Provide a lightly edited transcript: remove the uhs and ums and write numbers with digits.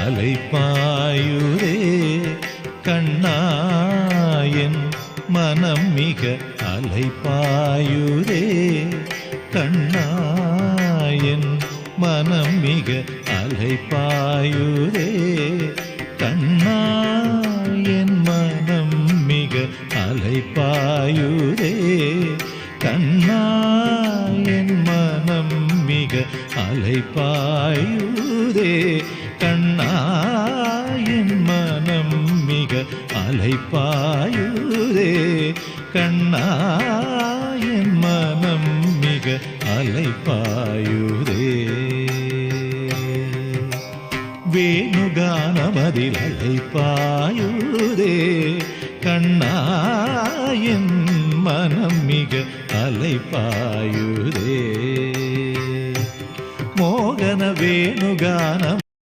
அலைப்பாயுதே கண்ணாயன் மனம் மிக அலைப்பாயுதே கண்ணாயன் மனம் மிக அலைப்பாயுதே கண்ணாயன் மனம் மிக அலைப்பாயுதே கண்ணாயன் மனம் மிக அலைப்பாயுதே கண்ணாயன் மனம் மிக அலைப்பாயுதே கண்ணாயன் மனம் மிக அலைப்பாயுதே வேணுகானமதில் அலைப்பாயுதே கண்ணாயன் மனம் மிக அலைப்பாயுதே மோகன வேணுகானம்